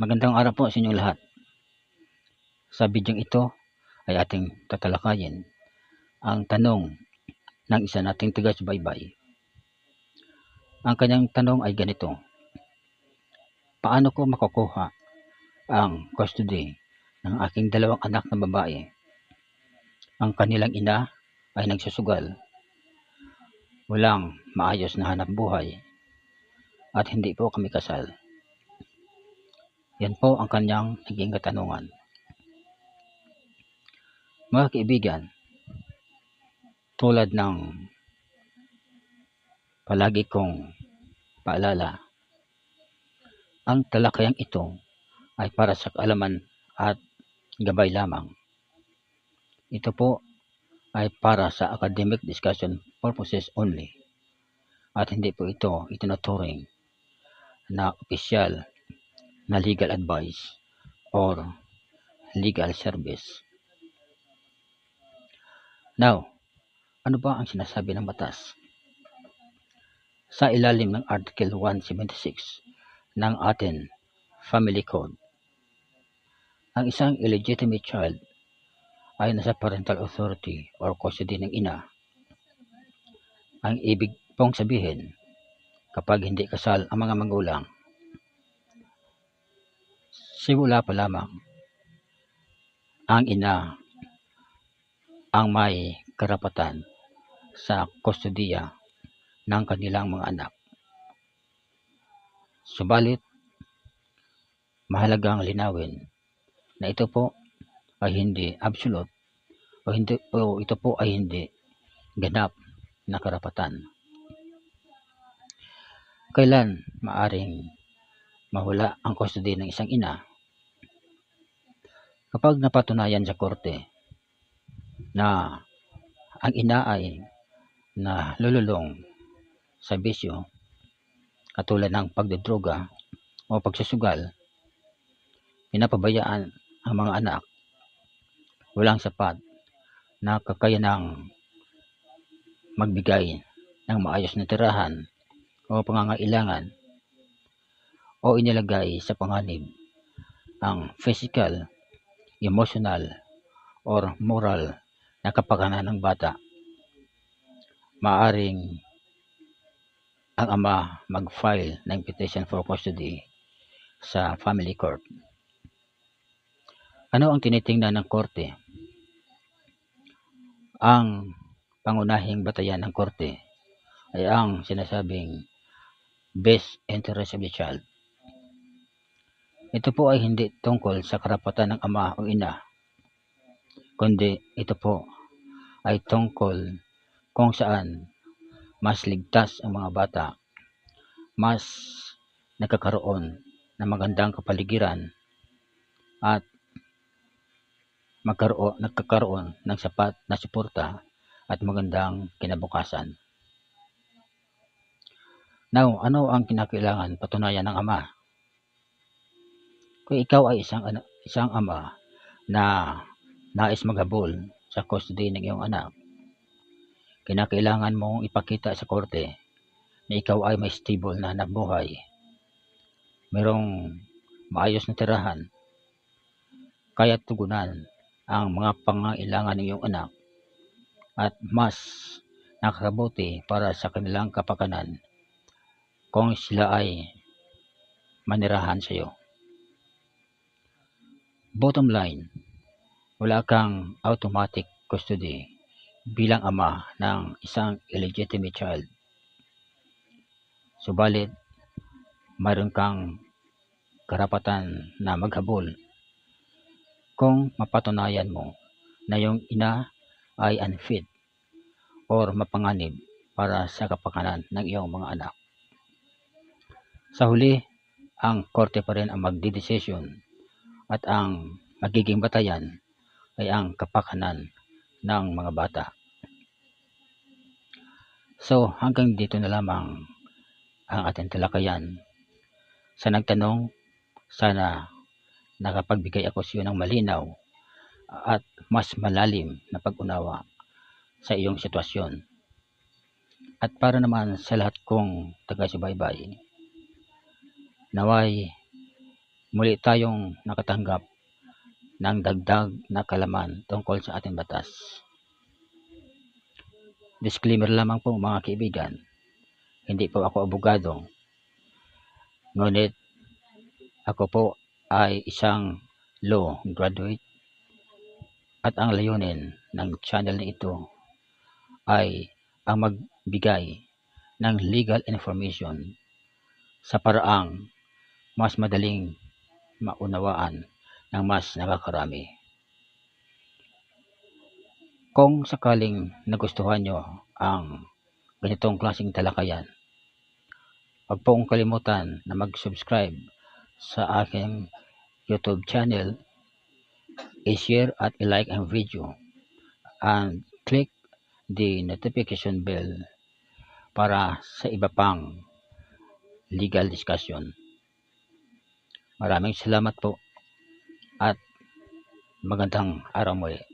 Magandang araw po sa inyong lahat. Sa bidyong ito ay ating tatalakayin ang tanong ng isa nating taga-subaybay. Ang kanyang tanong ay ganito: paano ko makukuha ang custody ng aking dalawang anak na babae? Ang kanilang ina ay nagsusugal, walang maayos na hanap buhay, at hindi po kami kasal. Yan po ang kanyang naging katanungan. Mga kaibigan, tulad ng palagi kong paalala, ang talakayang ito ay para sa kaalaman at gabay lamang. Ito po ay para sa academic discussion purposes only at hindi po ito itinuturing na opisyal na legal advice or legal service. Now, ano ba ang sinasabi ng batas? Sa ilalim ng Article 176 ng ating Family Code, ang isang illegitimate child ay nasa parental authority or custody ng ina. Ang ibig pong sabihin, kapag hindi kasal ang mga magulang, simula pa lamang ang ina ang may karapatan sa kustodiya ng kanilang mga anak. Subalit, mahalagang linawin na ito po ay hindi absolute o ito po ay hindi ganap na karapatan. Kailan maaring mawala ang custody ng isang ina? Kapag napatunayan sa korte na ang ina ay nalululong sa bisyo katulad ng pagdodroga o pagsusugal, pinapabayaan ang mga anak, walang sapat na kakayanang magbigay ng maayos na tirahan o pangangailangan, o inilagay sa panganib ang physical, emotional, or moral na kapakanan ng bata, maaring ang ama mag-file ng petition for custody sa family court. Ano ang tinitingnan ng korte? Ang pangunahing batayan ng korte ay ang sinasabing best interest of the child. Ito po ay hindi tungkol sa karapatan ng ama o ina, kundi ito po ay tungkol kung saan mas ligtas ang mga bata, mas nagkakaroon ng magandang kapaligiran, at nagkakaroon ng sapat na suporta at magandang kinabukasan. Now, ano ang kinakailangan patunayan ng ama? Kung ikaw ay isang ama na nais maghabol sa custody ng iyong anak, kinakailangan mong ipakita sa korte na ikaw ay may stable na hanap buhay, mayroong maayos na tirahan, kaya tugunan ang mga pangangailangan ng iyong anak, at mas nakakabuti para sa kanilang kapakanan kung sila ay manirahan sa iyo. Bottom line, wala kang automatic custody bilang ama ng isang illegitimate child. Subalit, mayroon kang karapatan na maghabol kung mapatunayan mo na yung ina ay unfit or mapanganib para sa kapakanan ng iyong mga anak. Sa huli, ang korte pa rin ang magdidesisyon at ang magiging batayan ay ang kapakanan ng mga bata. So, hanggang dito na lamang ang ating talakayan. Sa nagtanong, sana nakapagbigay ako sa iyo ng malinaw at mas malalim na pag-unawa sa iyong sitwasyon. At para naman sa lahat kong taga-subaybay, naway muli tayong nakatanggap ng dagdag na kaalaman tungkol sa ating batas. Disclaimer lamang po mga kaibigan, hindi po ako abogado, ngunit ako po ay isang law graduate at ang layunin ng channel na ito ay ang magbigay ng legal information sa paraang mas madaling maunawaan ng mas nakakarami. Kung sakaling nagustuhan nyo ang ganitong klaseng talakayan, huwag pong kalimutan na mag-subscribe sa aking YouTube channel, i-share at i-like ang video, and click the notification bell para sa iba pang legal discussion. Maraming salamat po at magandang araw muli.